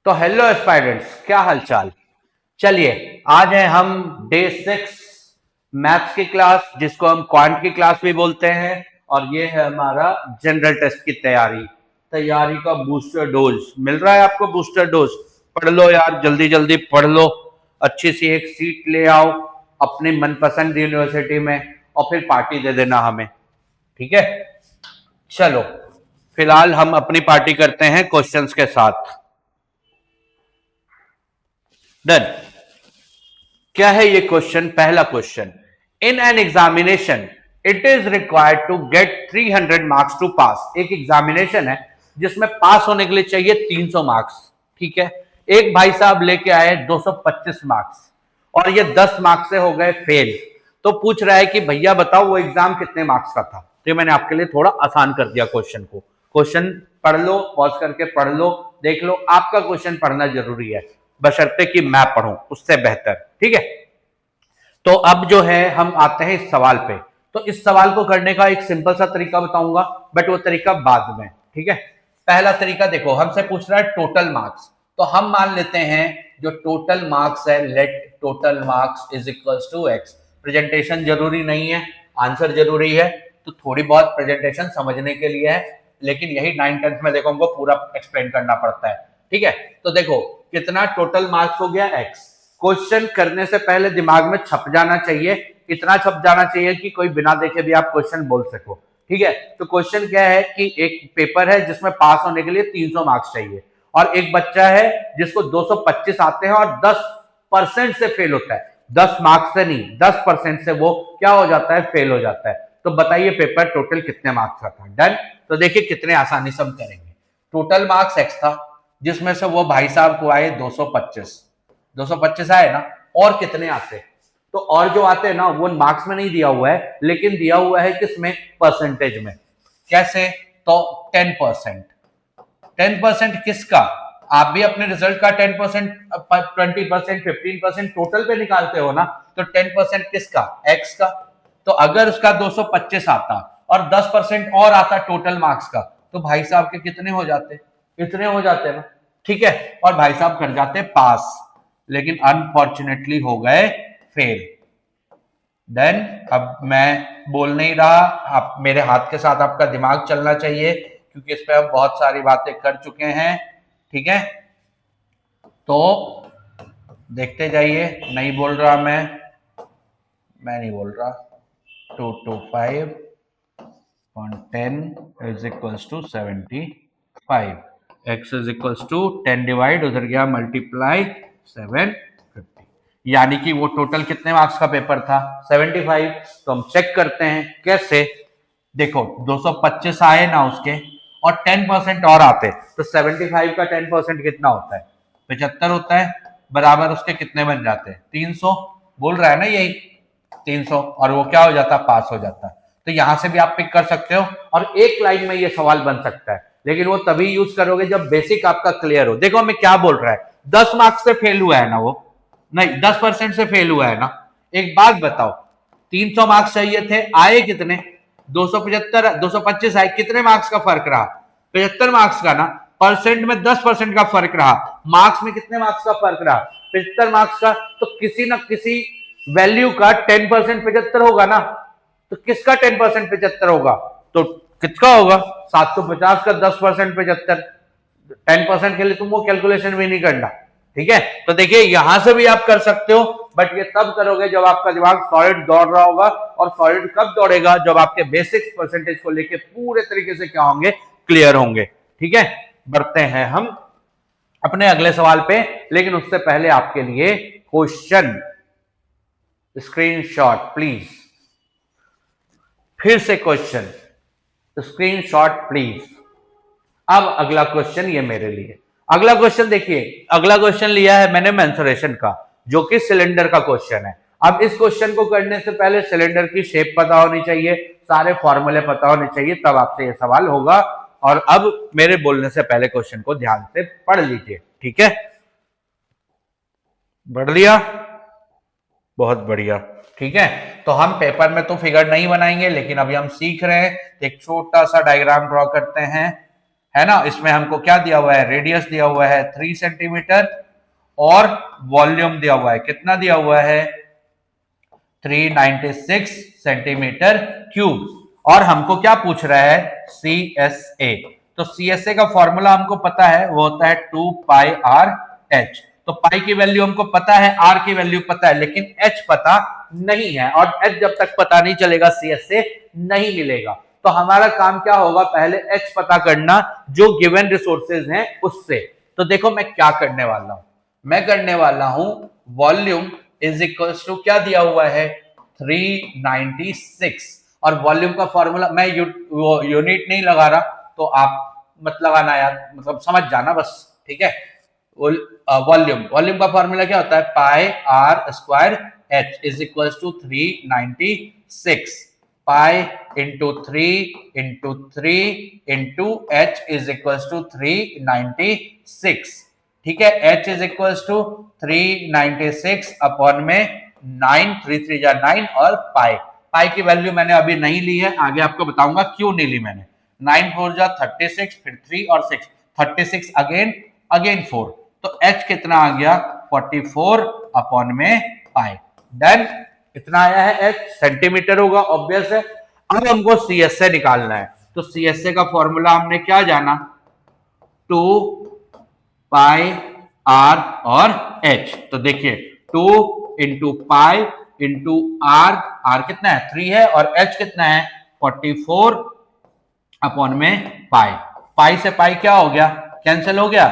तो hello aspirants, क्या हालचाल। चलिए, आज है हम डे 6 मैथ्स की क्लास, जिसको हम क्वांट की क्लास भी बोलते हैं। और ये है हमारा जनरल टेस्ट की तैयारी का बूस्टर डोज मिल रहा है आपको। बूस्टर डोज पढ़ लो यार, जल्दी जल्दी पढ़ लो। अच्छी सी एक सीट ले आओ अपनी मनपसंद यूनिवर्सिटी में और फिर पार्टी दे देना हमें, ठीक है। चलो, फिलहाल हम अपनी पार्टी करते हैं क्वेश्चंस के साथ। डन। क्या है ये क्वेश्चन? पहला question, in an examination it is required to get 300 marks to pass. एक एग्जामिनेशन है जिसमें पास होने के लिए चाहिए 300 मार्क्स, ठीक है। एक भाई साहब लेके आए 225 मार्क्स और ये 10 मार्क्स से हो गए फेल। तो पूछ रहा है कि भैया बताओ वो एग्जाम कितने मार्क्स का था। तो मैंने आपके लिए थोड़ा आसान कर दिया क्वेश्चन को। क्वेश्चन पढ़ लो, पॉज करके पढ़ लो, देख लो। आपका क्वेश्चन पढ़ना जरूरी है, बशर्ते कि मैं पढ़ूं उससे बेहतर, ठीक है। तो अब जो है हम आते हैं इस सवाल पे। तो इस सवाल को करने का एक सिंपल सा तरीका बताऊंगा, बट वो तरीका बाद में, ठीक है। पहला तरीका देखो, हमसे पूछ रहा है टोटल मार्क्स। तो हम मान लेते हैं जो टोटल मार्क्स है, let total marks is equals to x. Presentation जरूरी नहीं है, आंसर जरूरी है। तो थोड़ी बहुत प्रेजेंटेशन समझने के लिए है, लेकिन यही 9th-10th में देखो हमको पूरा एक्सप्लेन करना पड़ता है, ठीक है। तो देखो कितना टोटल मार्क्स हो गया, एक्स। क्वेश्चन करने से पहले दिमाग में छप जाना चाहिए, इतना छप जाना चाहिए कि कोई बिना देखे भी आप क्वेश्चन बोल सको, ठीक है। तो क्वेश्चन क्या है कि एक पेपर है जिसमें पास होने के लिए 300 मार्क्स चाहिए, और एक बच्चा है जिसको 225 आते हैं और 10% से फेल होता है। 10 मार्क्स से नहीं, 10% से वो क्या हो जाता है, फेल हो जाता है। तो बताइए पेपर टोटल कितने मार्क्स का था। डन। तो देखिए कितने आसानी से हम करेंगे। टोटल मार्क्स एक्स था, जिसमें से वो भाई साहब को आए 225 आए ना। और कितने आते? तो और जो आते हैं ना वो मार्क्स में नहीं दिया हुआ है, लेकिन दिया हुआ है किसमें, परसेंटेज में। कैसे? तो 10%। 10% किसका? आप भी अपने रिजल्ट का 10%, 20%, 15% टोटल पे निकालते हो ना। तो 10% किसका? एक्स का। तो अगर उसका 225 आता और 10% और आता टोटल मार्क्स का, तो भाई साहब के कितने हो जाते? इतने हो जाते ना, ठीक है। और भाई साहब कर जाते पास, लेकिन अनफॉर्चुनेटली हो गए फेल। देन अब मैं बोल नहीं रहा, आप मेरे हाथ के साथ आपका दिमाग चलना चाहिए, क्योंकि इस पे हम बहुत सारी बातें कर चुके हैं, ठीक है। तो देखते जाइए, नहीं बोल रहा मैं नहीं बोल रहा। 225/10 is equals to 75। x is equals to 10 divide, उधर गया मल्टीप्लाई 750, यानी कि वो टोटल कितने मार्क्स का पेपर था, 75। तो हम चेक करते हैं कैसे। देखो 225 आए ना उसके, और 10% और आते, तो 75 का 10% कितना होता है, 75 होता है। बराबर उसके कितने बन जाते हैं, 300। बोल रहा है ना यही 300, और वो क्या हो जाता, पास हो जाता। तो यहां से भी आप पिक कर सकते हो, और एक लाइन में ये सवाल बन सकता है, लेकिन वो तभी यूज करोगे जब बेसिक आपका क्लियर हो। देखो हमें क्या बोल रहा है, 10 मार्क्स से फेल हुआ है ना वो, नहीं 10% से फेल हुआ है ना। एक बात बताओ, 300 मार्क्स चाहिए थे, आए कितने, 275, 225 आए, कितने मार्क्स का फर्क रहा, 75 मार्क्स का ना। परसेंट में 10% का फर्क रहा, मार्क्स में कितने मार्क्स का फर्क रहा, 75 मार्क्स का। तो किसी ना किसी वैल्यू का 10% 75 होगा ना। तो किसका 10% 75 होगा, तो किसका होगा, 750 का 10% 75। 10% के लिए तुमको कैलकुलेशन भी नहीं करना, ठीक है। तो देखिए यहां से भी आप कर सकते हो, बट ये तब करोगे जब आपका दिमाग सॉलिड दौड़ रहा होगा। और सॉलिड कब दौड़ेगा, जब आपके बेसिक्स परसेंटेज को लेके पूरे तरीके से क्या होंगे, क्लियर होंगे, ठीक है। बढ़ते हैं हम अपने अगले सवाल पे, लेकिन उससे पहले आपके लिए क्वेश्चन, स्क्रीनशॉट प्लीज। फिर से क्वेश्चन, स्क्रीनशॉट प्लीज। अब अगला क्वेश्चन ये मेरे लिए, अगला क्वेश्चन देखिए, अगला क्वेश्चन लिया है मैंने मेंसुरेशन का, जो कि सिलेंडर का क्वेश्चन है। अब इस क्वेश्चन को करने से पहले सिलेंडर की शेप पता होनी चाहिए, सारे फॉर्मूले पता होने चाहिए, तब आपसे ये सवाल होगा। और अब मेरे बोलने से पहले क्वेश्चन को ध्यान से पढ़ लीजिए, ठीक है। पढ़ लिया, बहुत बढ़िया, ठीक है। तो हम पेपर में तो फिगर नहीं बनाएंगे, लेकिन अभी हम सीख रहे हैं। एक छोटा सा डायग्राम ड्रॉ करते हैं, है ना। इसमें हमको क्या दिया हुआ है, रेडियस दिया हुआ है 3 सेंटीमीटर और वॉल्यूम दिया हुआ है, कितना दिया हुआ है 396 सेंटीमीटर क्यूब। और हमको क्या पूछ रहा है, CSA। तो CSA का फॉर्मूला हमको पता है, वो होता है 2 पाई आर एच। तो पाई की वैल्यू हमको पता है, आर की वैल्यू पता है, लेकिन एच पता नहीं है, और एच जब तक पता नहीं चलेगा CSA नहीं मिलेगा। तो हमारा काम क्या होगा, पहले एच पता करना जो गिवन रिसोर्सेज हैं उससे। तो देखो मैं क्या करने वाला हूं, मैं करने वाला हूं वॉल्यूम इज इक्वल टू क्या दिया हुआ है 396, और वॉल्यूम का फॉर्मूला मैं यूनिट नहीं लगा रहा, तो आप मत लगाना यार, मतलब समझ जाना बस, ठीक है। वॉल्यूम का फॉर्मूला क्या होता है, pi r square h is equal to 396 pi into 3 into h is equal to 396, ठीक है। h is equal to 396 upon में 9, 3 3 जा 9 और पाई की वैल्यू मैंने अभी नहीं ली है, आगे आपको बताऊंगा क्यों नहीं ली मैंने। 9 4 जा 36, फिर 3 और 6, 36 अगेन 4, तो h कितना आ गया 44 अपॉन में पाई। डन, इतना आया है h, सेंटीमीटर होगा ऑब्वियस है। अब हमको CSA निकालना है, तो CSA का फॉर्मूला हमने क्या जाना, 2 पाई आर और एच। तो देखिए 2 इंटू पाई इंटू आर कितना है 3 है, और एच कितना है 44 अपॉन में पाई से पाई क्या हो गया, कैंसिल हो गया,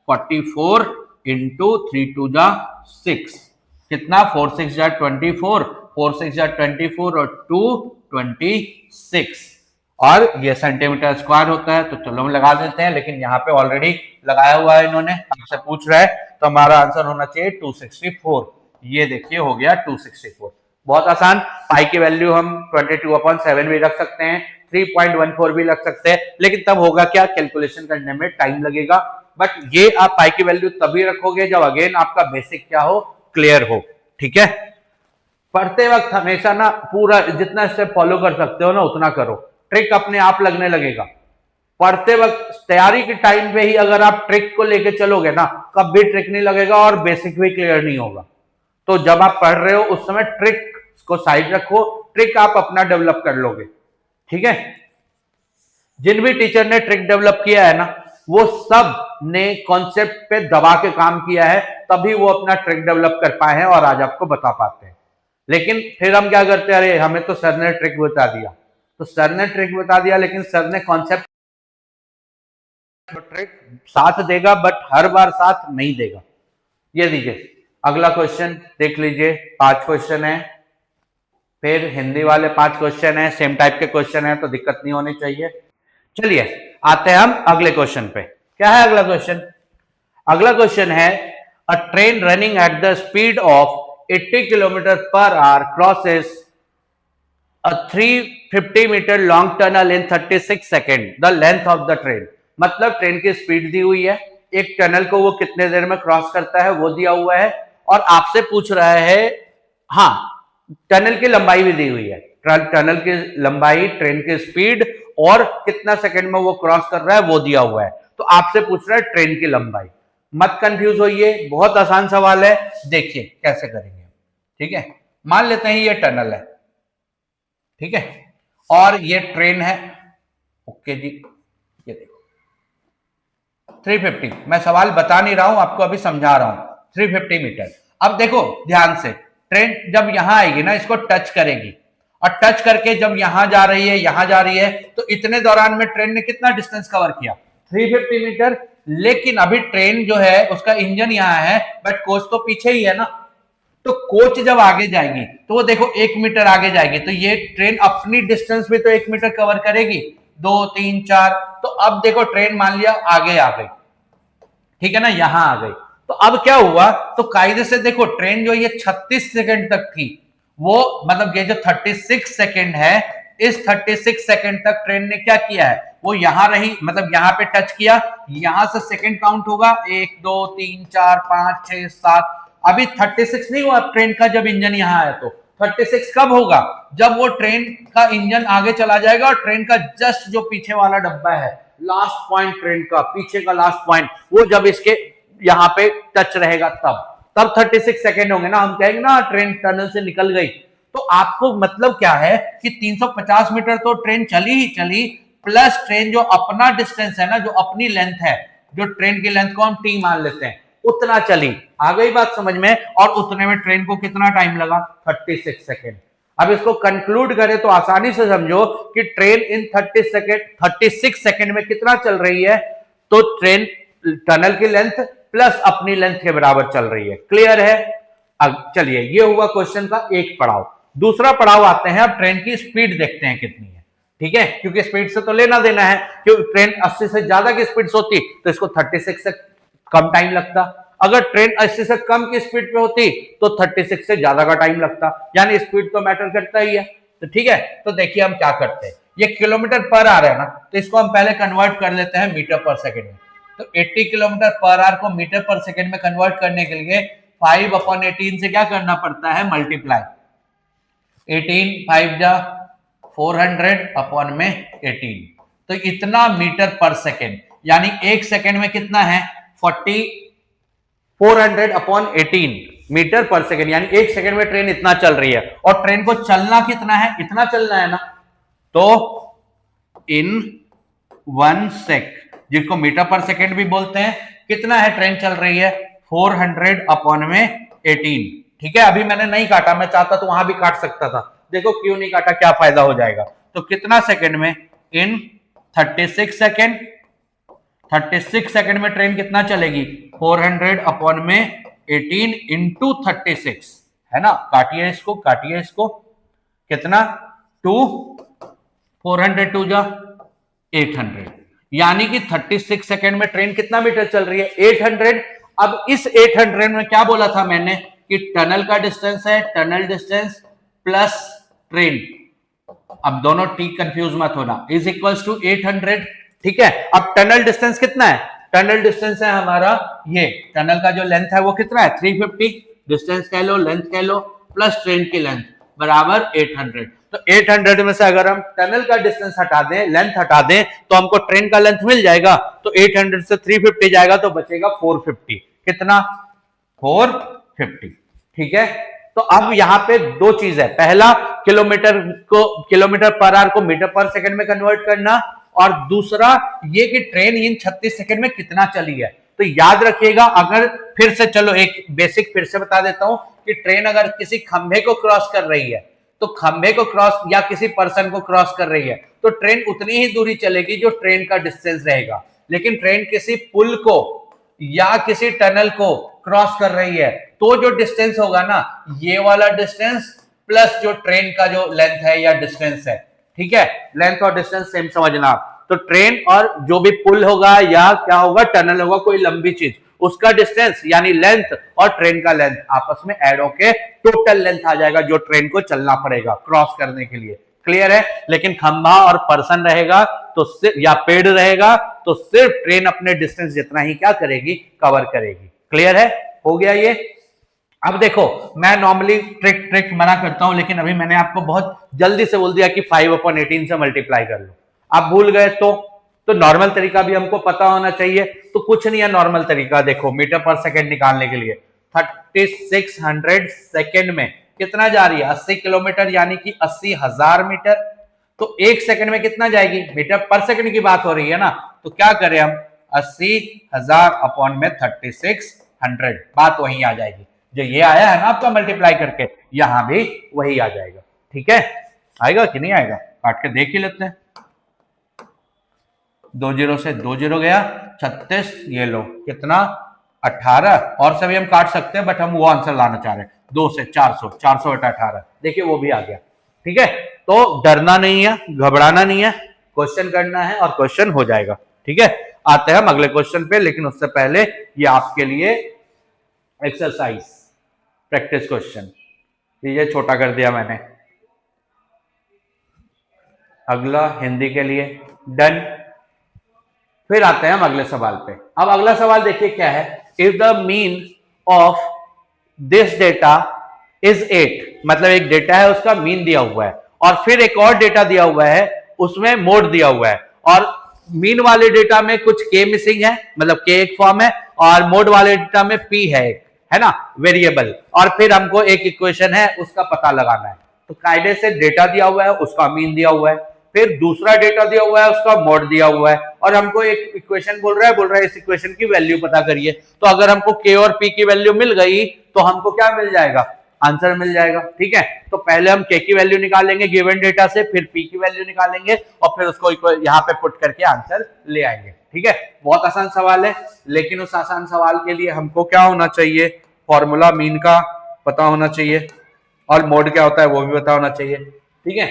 44 इंटू 3 2 जा 6, कितना 4 6 जा 24, 4 6 जा 24 और 2 26, और ये सेंटीमीटर स्क्वायर होता है, तो चलो हम लगा देते हैं, लेकिन यहाँ पे ऑलरेडी लगाया हुआ है इन्होंने, आपसे पूछ रहा है, तो हमारा आंसर होना चाहिए 264। ये देखिए हो गया 264, बहुत आसान। पाई की वैल्यू हम 22/7 भी रख सकते हैं, 3.14 भी रख सकते हैं, लेकिन तब होगा क्या, कैलकुलेशन करने में टाइम लगेगा। बट ये आप पाई की वैल्यू तभी रखोगे जब अगेन आपका बेसिक क्या हो, क्लियर हो, ठीक है। पढ़ते वक्त हमेशा ना पूरा जितना स्टेप फॉलो कर सकते हो ना उतना करो, ट्रिक अपने आप लगने लगेगा। पढ़ते वक्त तैयारी के टाइम पे ही अगर आप ट्रिक को लेके चलोगे ना, कभी ट्रिक नहीं लगेगा और बेसिक भी क्लियर नहीं होगा। तो जब आप पढ़ रहे हो उस समय ट्रिक को साइड रखो, ट्रिक आप अपना डेवलप कर लोगे, ठीक है। जिन भी टीचर ने ट्रिक डेवलप किया है ना, वो सब ने कॉन्सेप्ट पे दबा के काम किया है, तभी वो अपना ट्रिक डेवलप कर पाए हैं और आज आपको बता पाते हैं। लेकिन फिर हम क्या करते हैं, अरे हमें तो सर ने ट्रिक बता दिया, तो सर ने ट्रिक बता दिया, लेकिन सर ने कॉन्सेप्ट, ट्रिक साथ देगा बट हर बार साथ नहीं देगा। ये दीजिए अगला क्वेश्चन देख लीजिए, 5 क्वेश्चन है, फिर हिंदी वाले 5 क्वेश्चन है, सेम टाइप के क्वेश्चन है, तो दिक्कत नहीं होनी चाहिए। चलिए आते हैं हम अगले क्वेश्चन पे। क्या है अगला क्वेश्चन, अगला क्वेश्चन है a train running at the speed of 80 kilometre पर hour crosses a 350 metre long tunnel in 36 second, the length of the train. मतलब ट्रेन की स्पीड दी हुई है, एक टनल को वो कितने देर में क्रॉस करता है वो दिया हुआ है, और आपसे पूछ रहा है, हाँ टनल की लंबाई भी दी हुई है, टनल की लंबाई, ट्रेन की स्पीड और कितना सेकंड में वो क्रॉस कर रहा है वो दिया हुआ है। तो आपसे पूछ रहा है ट्रेन की लंबाई। मत कंफ्यूज होइए, बहुत आसान सवाल है, देखिए कैसे करेंगे, ठीक है। मान लेते हैं ये टनल है, ठीक है, और ये ट्रेन है, ओके जी। ये देखो 350, मैं सवाल बता नहीं रहा हूं आपको, अभी समझा रहा हूं, 350 मीटर। अब देखो ध्यान से, ट्रेन जब यहां आएगी ना, इसको टच करेगी, और टच करके जब यहां जा रही है, यहां जा रही है, तो इतने दौरान में ट्रेन ने कितना डिस्टेंस कवर किया, 350 मीटर। लेकिन अभी ट्रेन जो है उसका इंजन यहां है, बट कोच तो पीछे ही है ना, तो कोच जब आगे जाएगी तो वो देखो 1 मीटर आगे जाएगी, तो ये ट्रेन अपनी डिस्टेंस भी तो 1 मीटर कवर करेगी, 2 3 4। तो अब देखो ट्रेन मान लिया आगे आ गई, ठीक है ना, यहां आ गई, तो अब क्या हुआ, तो कायदे से देखो ट्रेन जो ये 36 सेकंड तक थी, वो मतलब ये जो 36 सेकंड है, इस 36 सेकंड तक ट्रेन ने क्या किया है, वो यहां रही, मतलब यहां पे टच किया, यहां से सेकंड काउंट होगा 1 2 3 4 5 6 7। अभी 36 नहीं हुआ ट्रेन का, जब इंजन यहां आया तो 36 कब होगा, जब वो ट्रेन का इंजन आगे चला जाएगा और ट्रेन का जस्ट जो पीछे वाला डब्बा है लास्ट पॉइंट ट्रेन का, पीछे का लास्ट पॉइंट, वो जब इसके यहाँ पे टच रहेगा तब 36 सेकेंड होंगे ना। हम कहेंगे ना ट्रेन टनल से निकल गई, तो आपको मतलब क्या है कि 350 मीटर तो ट्रेन चली ही चली, प्लस ट्रेन जो अपना डिस्टेंस है ना, जो अपनी लेंथ है, जो ट्रेन की लेंथ को हम टी मान लेते हैं, उतना चली। आ गई बात समझ में? और उतने में ट्रेन को कितना टाइम लगा? 36 सेकेंड। अब इसको कंक्लूड करें तो आसानी से समझो कि ट्रेन इन 36 सेकेंड में कितना चल रही है, तो ट्रेन टनल की लेंथ प्लस अपनी लेंथ के बराबर चल रही है। क्लियर है? अब चलिए, ये हुआ क्वेश्चन का एक पड़ाव। दूसरा पड़ाव आते हैं, अब ट्रेन की स्पीड देखते हैं कितनी है। ठीक है, क्योंकि स्पीड से तो लेना देना है, क्योंकि ट्रेन 80 से ज्यादा की स्पीड से होती तो इसको 36 से कम टाइम लगता, अगर ट्रेन 80 से कम की स्पीड पे होती तो 36 से ज्यादा का टाइम लगता, यानी स्पीड तो मैटर करता ही है। तो ठीक है, तो देखिए हम क्या करते हैं, ये किलोमीटर पर आवर है ना, तो इसको हम पहले कन्वर्ट कर लेते हैं मीटर पर सेकेंड में। तो 80 किलोमीटर पर आवर को मीटर पर सेकेंड में कन्वर्ट करने के लिए 5/18 से क्या करना पड़ता है? मल्टीप्लाई। 18 5 जा 400/18, तो इतना मीटर पर सेकेंड, यानी एक सेकेंड में कितना है? 400/18 मीटर पर सेकेंड, यानी एक सेकेंड में ट्रेन इतना चल रही है। और ट्रेन को चलना कितना है? इतना चलना है ना, तो इन 1 सेक, जिसको मीटर पर सेकेंड भी बोलते हैं, कितना है ट्रेन चल रही है? 400/18। ठीक है, अभी मैंने नहीं काटा, मैं चाहता तो वहां भी काट सकता था, देखो क्यों नहीं काटा, क्या फायदा हो जाएगा। तो कितना सेकेंड में? इन 36 सेकेंड। 36 सेकेंड में ट्रेन कितना चलेगी? 400/18 इंटू 36, है ना। काटिए इसको, काटिए इसको, कितना? 2 400 2 जा 800, यानी कि 36 सेकेंड में ट्रेन कितना मीटर चल रही है? 800। अब इस 800 में क्या बोला था मैंने कि टनल का डिस्टेंस है, टनल डिस्टेंस प्लस ट्रेन, अब दोनों टी कंफ्यूज मत होना, इज इक्वल्स टू 800। ठीक है, अब टनल डिस्टेंस कितना है? टनल डिस्टेंस है हमारा, ये टनल का जो लेंथ है वो कितना है? 350। डिस्टेंस कह लो, लेंथ कह लो, प्लस ट्रेन की लेंथ बराबर 800। तो 800 में से अगर हम टनल का डिस्टेंस हटा दें, लेंथ हटा दें, तो हमको ट्रेन का लेंथ मिल जाएगा। तो 800 से 350 जाएगा तो बचेगा 450। कितना? 450। ठीक है, तो अब यहां पे दो चीज है, पहला किलोमीटर पर आवर को मीटर पर सेकंड में कन्वर्ट करना, और दूसरा ये कि ट्रेन इन 36 सेकंड में कितना चली है। तो याद रखिएगा, अगर फिर से चलो एक बेसिक फिर से बता देता हूं कि ट्रेन अगर किसी खंभे को क्रॉस कर रही है, तो खंभे को क्रॉस या किसी पर्सन को क्रॉस कर रही है, तो ट्रेन उतनी ही दूरी चलेगी जो ट्रेन का डिस्टेंस रहेगा। लेकिन ट्रेन किसी पुल को या किसी टनल को क्रॉस कर रही है, तो जो डिस्टेंस होगा ना, ये वाला डिस्टेंस प्लस जो ट्रेन का जो लेंथ है या डिस्टेंस है। ठीक है, लेंथ और डिस्टेंस सेम समझना। तो ट्रेन और जो भी पुल होगा या क्या होगा, टनल होगा, कोई लंबी चीज, उसका डिस्टेंस यानी लेंथ और ट्रेन का लेंथ आपस में ऐड होके टोटल लेंथ आ जाएगा जो ट्रेन को चलना पड़ेगा क्रॉस करने के लिए। क्लियर है? लेकिन खंभा और पर्सन रहेगा तो सिर्फ, या पेड़ रहेगा तो सिर्फ ट्रेन अपने डिस्टेंस जितना ही क्या करेगी, कवर करेगी। क्लियर है? हो गया ये। अब देखो, मैं नॉर्मली ट्रिक मना करता हूं, लेकिन अभी मैंने आपको बहुत जल्दी से बोल दिया कि 5/18 से मल्टीप्लाई कर लो। आप भूल गए तो नॉर्मल तरीका भी हमको पता होना चाहिए। तो कुछ नहीं है नॉर्मल तरीका, देखो मीटर पर सेकेंड निकालने के लिए 3600 सेकेंड में कितना जा रही है? 80 किलोमीटर, यानी कि 80,000 मीटर। तो एक सेकंड में कितना जाएगी? मीटर पर सेकंड की बात हो रही है ना, तो क्या करें हम? 80,000 अपॉन में 3600, बात वहीं आ जाएगी। जो ये आया है ना आपका मल्टीप्लाई करके, यहां भी वही आ जाएगा। ठीक है, आएगा कि नहीं आएगा? काट के देख ही लेते हैं। 2 0 से 2 0 गया, 36, ये लो कितना? 18। और सभी हम काट सकते हैं, बट हम वो आंसर लाना चाह रहे हैं। 2 से 400, 400/18, देखिए वो भी आ गया। ठीक है, तो डरना नहीं है, घबराना नहीं है, क्वेश्चन करना है और क्वेश्चन हो जाएगा। ठीक है, आते हैं हम अगले क्वेश्चन पे, लेकिन उससे पहले ये आपके लिए एक्सरसाइज प्रैक्टिस क्वेश्चन, ये छोटा कर दिया मैंने। अगला हिंदी के लिए डन। फिर आते हैं हम अगले सवाल पे। अब अगला सवाल देखिए क्या है, if the mean of this data is 8, मतलब एक डेटा है उसका मीन दिया हुआ है, और फिर एक और डेटा दिया हुआ है उसमें मोड दिया हुआ है, और मीन वाले डेटा में कुछ के मिसिंग है, मतलब के एक फॉर्म है, और मोड वाले डेटा में पी है एक, है ना, वेरिएबल, और फिर हमको एक इक्वेशन है उसका पता लगाना है। तो कायदे से डेटा दिया हुआ है, उसका मीन दिया हुआ है, फिर दूसरा डेटा दिया हुआ है, उसका मोड दिया हुआ है, और हमको एक इक्वेशन बोल रहा है इस इक्वेशन की वैल्यू पता करिए। तो अगर हमको के और पी की वैल्यू मिल गई तो हमको क्या मिल जाएगा, आंसर मिल जाएगा। ठीक है, तो पहले हम के की वैल्यू निकालेंगे गिवन डेटा से, फिर पी की वैल्यू निकालेंगे और फिर उसको यहाँ पे पुट करके आंसर ले आएंगे। ठीक है, बहुत आसान सवाल है, लेकिन उस आसान सवाल के लिए हमको क्या होना चाहिए, फॉर्मूला मीन का पता होना चाहिए और मोड क्या होता है वो भी पता होना चाहिए। ठीक है,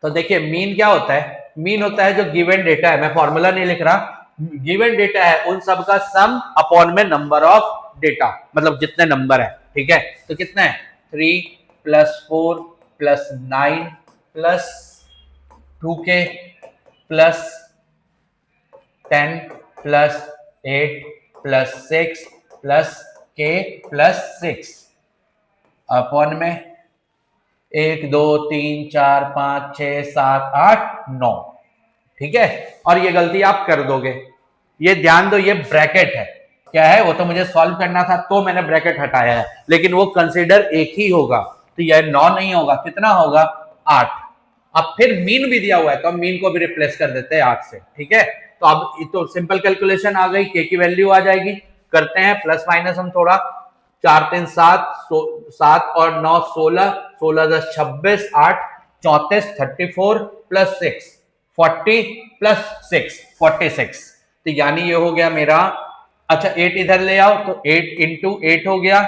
तो देखिए मीन क्या होता है, मीन होता है जो गिवन डेटा है, मैं फॉर्मूला नहीं लिख रहा, गिवन डेटा है उन सब का सम अपॉन में नंबर ऑफ डेटा, मतलब जितने नंबर है। ठीक है, तो कितना है 3 + 4 + 9 + 2k + 10 + 8 + 6 + k + 6 अपॉन में 1 2 3 4 5 6 7 8 9। ठीक है, और ये गलती आप कर दोगे, ये ध्यान दो, ये ब्रैकेट है, क्या है वो तो मुझे सॉल्व करना था तो मैंने ब्रैकेट हटाया है, लेकिन वो कंसीडर एक ही होगा, तो यह 9 नहीं होगा, कितना होगा 8। अब फिर मीन भी दिया हुआ है तो हम मीन को भी रिप्लेस कर देते हैं 8 से। ठीक है, तो अब तो सिंपल कैलकुलेशन आ गई, के की वैल्यू आ जाएगी, करते हैं प्लस माइनस हम थोड़ा, 4 3 7 7 और 9 16 16 10 26 8 34 34 + 6 40 + 6 46। तो यानी ये हो गया मेरा, अच्छा 8 इधर ले आओ तो 8 × 8 हो गया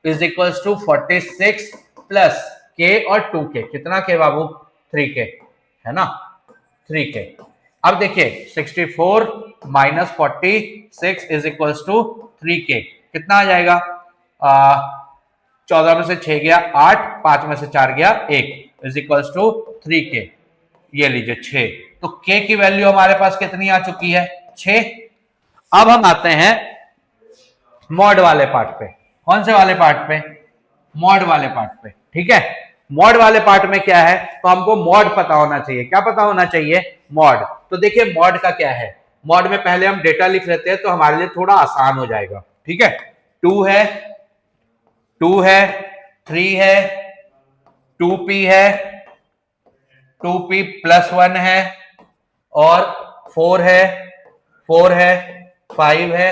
इज इक्वल्स टू 46 प्लस के और 2k, कितना के बाबू 3k, है ना 3k। अब देखिए 64 - 46 इज इक्वल्स टू 3k, कितना आ जाएगा, 14 में से 6 गया 8, 5 में से 4 गया 1 इज इक्वल्स टू 3k। ये लीजिए 6, तो k की वैल्यू हमारे पास कितनी आ चुकी है 6। अब हम आते हैं मॉड वाले पार्ट पे, कौन से वाले पार्ट पे, मॉड वाले पार्ट पे। ठीक है, मॉड वाले पार्ट में क्या है, तो हमको मॉड पता होना चाहिए, क्या पता होना चाहिए, मॉड। तो देखिए मॉड का क्या है, मॉड में पहले हम डेटा लिख लेते हैं तो हमारे लिए थोड़ा आसान हो जाएगा। ठीक है, 2 है 3 है 2p है 2p + 1 है और 4 है 5 है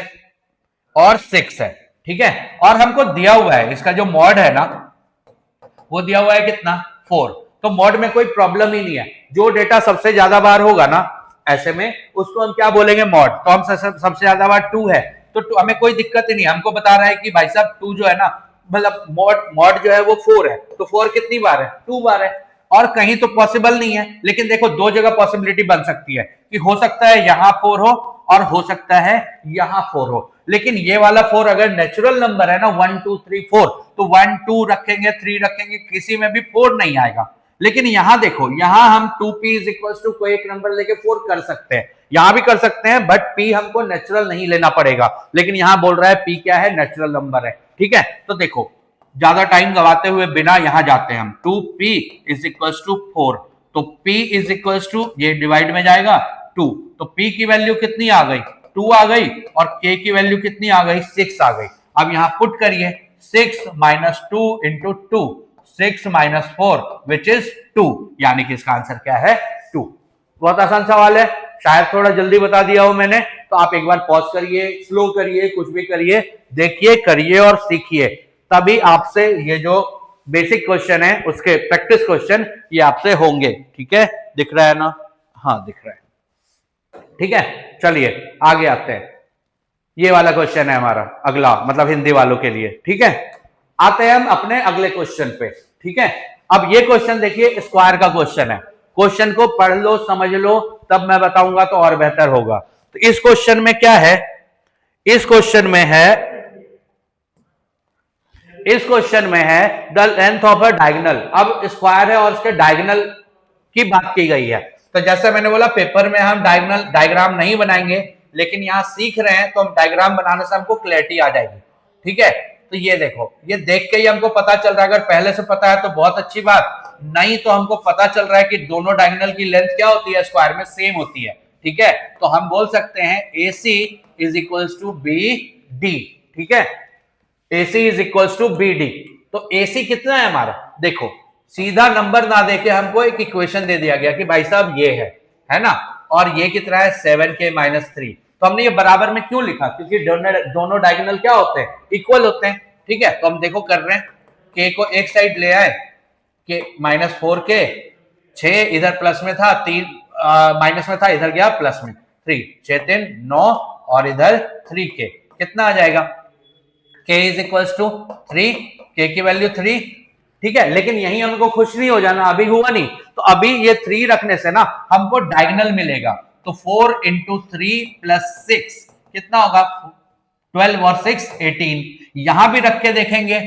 और 6 है। ठीक है, और हमको दिया हुआ है इसका जो मॉड है ना, वो दिया हुआ है कितना 4, तो मॉड में कोई प्रॉब्लम ही नहीं है, जो डेटा सबसे ज्यादा बार होगा ना ऐसे में उसको हम क्या बोलेंगे मॉड। तो हम सबसे ज्यादा बार 2 है तो हमें कोई दिक्कत ही नहीं, हमको बता रहा है कि भाई साहब 2 जो है ना, मतलब मॉड जो है वो 4 है, तो 4 कितनी बार है 2 बार है, और कहीं तो पॉसिबल नहीं है, लेकिन देखो दो जगह पॉसिबिलिटी बन सकती है कि हो सकता है यहां 4 हो और हो सकता है यहां 4 हो, लेकिन ये वाला 4 अगर नेचुरल नंबर है ना 1 2 3 4, तो 1 2 रखेंगे 3 रखेंगे किसी में भी 4 नहीं आएगा। लेकिन यहां देखो, यहां हम 2p = कोई एक नंबर लेके 4 कर सकते हैं, यहां भी कर सकते हैं, बट p हमको नेचुरल नहीं लेना पड़ेगा, लेकिन यहां बोल रहा है p क्या है नेचुरल नंबर है। ठीक है, तो देखो ज्यादा टाइम गवाते हुए बिना यहां जाते हैं हम, 2p = 4, तो p = ये डिवाइड में जाएगा 2, तो p की वैल्यू कितनी आ गई 2 आ गई, और k की वैल्यू कितनी आ गई 6 आ गई। अब यहां पुट करिए 6 - 2 × 2, 6 - 4 विच इज 2, यानी कि इसका आंसर क्या है 2। बहुत आसान सवाल है, शायद थोड़ा जल्दी बता दिया हो मैंने, तो आप एक बार पॉज करिए, स्लो करिए, कुछ भी करिए, देखिए करिए और सीखिए, तभी आपसे ये जो बेसिक क्वेश्चन है उसके प्रैक्टिस क्वेश्चन ये आपसे होंगे। ठीक है, दिख रहा है ना, हाँ दिख रहा है। ठीक है, चलिए आगे आते हैं, ये वाला क्वेश्चन है हमारा अगला, मतलब हिंदी वालों के लिए। ठीक है, आते हैं हम अपने अगले क्वेश्चन पे। ठीक है, अब ये क्वेश्चन देखिए स्क्वायर का क्वेश्चन है, क्वेश्चन को पढ़ लो समझ लो तब मैं बताऊंगा तो और बेहतर होगा। तो इस क्वेश्चन में क्या है, इस क्वेश्चन में है the length of a diagonal. अब स्क्वायर है और उसके डायगोनल की बात की गई है, तो जैसे मैंने बोला पेपर में हम डायग्राम नहीं बनाएंगे, लेकिन यहां सीख रहे हैं तो हम डायग्राम बनाने से हमको क्लैरिटी आ जाएगी। ठीक है, तो ये देखो, ये देख के ही हमको पता चल रहा है, अगर पहले से पता है तो बहुत अच्छी बात, नहीं तो हमको पता चल रहा है कि दोनों डायगोनल की लेंथ क्या होती है स्क्वायर में सेम होती है, ठीक है, तो हम बोल सकते हैं AC is equals to BD, ठीक है, AC is equals to BD। तो AC कितना है हमारा, देखो सीधा नंबर ना देके हमको एक इक्वेशन दे दिया गया कि भाई साहब ये है ना, और ये कितना है 7k-3। तो हमने ये बराबर में क्यों लिखा, क्योंकि दोनों डायगोनल क्या होते हैं, इक्वल होते हैं, ठीक है। तो हम देखो कर रहे हैं, k को एक साइड ले आए, के -4k, 6 इधर प्लस में था, 3 माइनस में था, इधर गया प्लस में, 3 6 3 9 और इधर 3k, कितना आ जाएगा, k is equals to 3, k की वैल्यू 3, ठीक है। लेकिन यही हमको खुश नहीं हो जाना, अभी हुआ नहीं, तो अभी ये 3 रखने से ना हमको डायगोनल मिलेगा, तो 4 इंटू 3 प्लस 6 कितना होगा 12 और 6 18। यहां भी रख के देखेंगे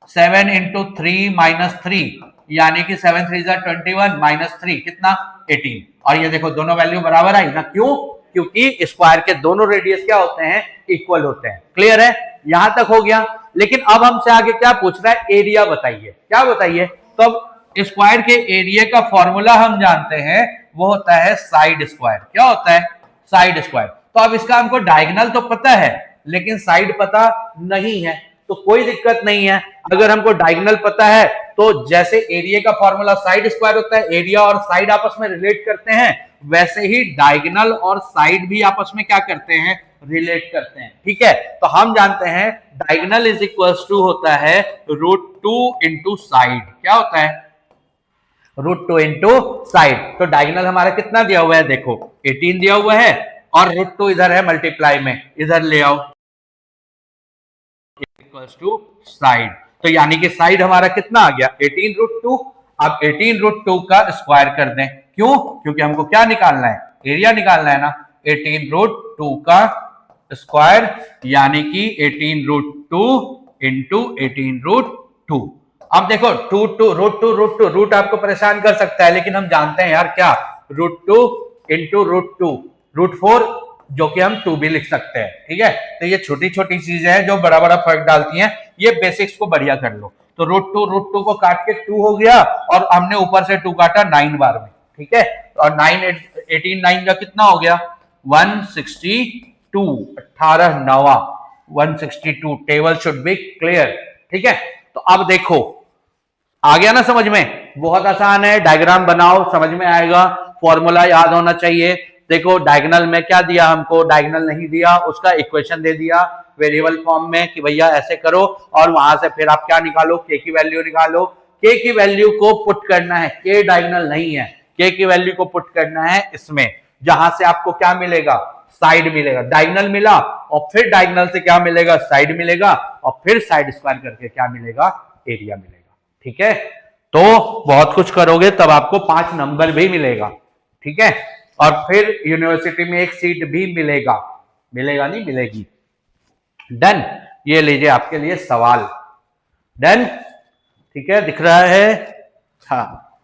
7 इंटू 3 माइनस 3, यानी कि 7 3 21 माइनस 3 कितना 18। और ये देखो दोनों वैल्यू बराबर आई ना, क्यों, क्योंकि स्क्वायर के दोनों रेडियस क्या होते हैं, इक्वल होते हैं। क्लियर है, यहां तक हो गया। लेकिन अब हमसे आगे क्या पूछ रहा है, एरिया बताइए, क्या बताइए। तो अब स्क्वायर के एरिया का फॉर्मूला हम जानते हैं, वो होता है साइड स्क्वायर। क्या होता है, साइड स्क्वायर। तो अब इसका हमको डायगोनल तो पता है, लेकिन साइड पता नहीं है, तो कोई दिक्कत नहीं है। अगर हमको डायगोनल पता है तो जैसे एरिया का फॉर्मूला साइड स्क्वायर होता है, एरिया और साइड आपस में रिलेट करते हैं, वैसे ही डायगोनल और साइड भी आपस में क्या करते हैं, रिलेट करते हैं, ठीक है। तो हम जानते हैं डायगोनल इज इक्वल्स टू होता है √2 इंटू साइड। क्या होता है, √2 इंटू साइड। तो डायगोनल हमारा कितना दिया हुआ है, देखो 18 दिया हुआ है, और √2 इधर है मल्टीप्लाई में, इधर ले आओ इक्वल्स टू साइड। तो यानी कि साइड हमारा कितना आ गया 18√2। अब 18√2 का स्क्वायर कर दें, क्यों, क्योंकि हमको क्या निकालना है, एरिया निकालना है ना। 18√2 का स्क्वायर यानी कि 18√2 इंटू 18√2। अब देखो √2 रूट आपको परेशान कर सकता है, लेकिन हम जानते हैं यार क्या, √2 इंटू √2 √4, जो कि हम 2 भी लिख सकते हैं, ठीक है। तो ये छोटी छोटी चीजें हैं जो बड़ा बड़ा फर्क डालती हैं, ये बेसिक्स को बढ़िया कर लो। तो √2 को काट के 2 हो गया, और हमने ऊपर से 2 काटा 9 बार में, ठीक है। और 9 का कितना हो गया 162, 18 9 162। टेबल शुड बी क्लियर, ठीक है। तो अब देखो आ गया ना समझ में, बहुत आसान है, डायग्राम बनाओ समझ में आएगा, फॉर्मूला याद होना चाहिए। देखो डायगोनल में क्या दिया हमको, डायगोनल नहीं दिया, उसका इक्वेशन दे दिया वेरिएबल फॉर्म में कि भैया ऐसे करो, और वहां से फिर आप क्या निकालो, के की वैल्यू निकालो। के की वैल्यू को पुट करना है, के डायगोनल नहीं है, के की वैल्यू को पुट करना है इसमें, जहां से आपको क्या मिलेगा, साइड मिलेगा। डायगोनल मिला और फिर डायगोनल से क्या मिलेगा, साइड मिलेगा, और फिर साइड स्क्वायर करके क्या मिलेगा, एरिया मिलेगा, ठीक है। तो बहुत कुछ करोगे तब आपको 5 नंबर भी मिलेगा, ठीक है। और फिर यूनिवर्सिटी में एक सीट भी मिलेगा, मिलेगा नहीं मिलेगी। डन, ये लीजिए आपके लिए सवाल, डन, ठीक है, दिख रहा है, हाँ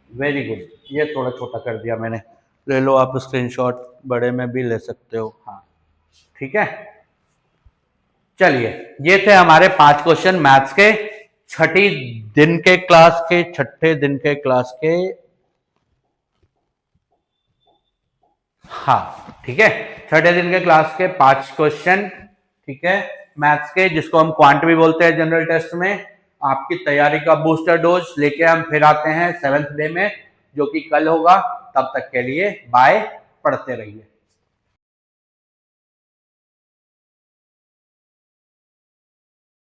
वेरी गुड। ये थोड़ा छोटा कर दिया मैंने, ले लो आप स्क्रीनशॉट, बड़े में भी ले सकते हो, हाँ ठीक है। चलिए ये थे हमारे 5 क्वेश्चन मैथ्स के, छठे दिन के क्लास के, हाँ ठीक है, छठे दिन के क्लास के 5 क्वेश्चन, ठीक है, मैथ्स के, जिसको हम क्वांट भी बोलते हैं जनरल टेस्ट में। आपकी तैयारी का बूस्टर डोज लेके हम फिर आते हैं 7th डे में, जो कि कल होगा। तब तक के लिए बाय, पढ़ते रहिए।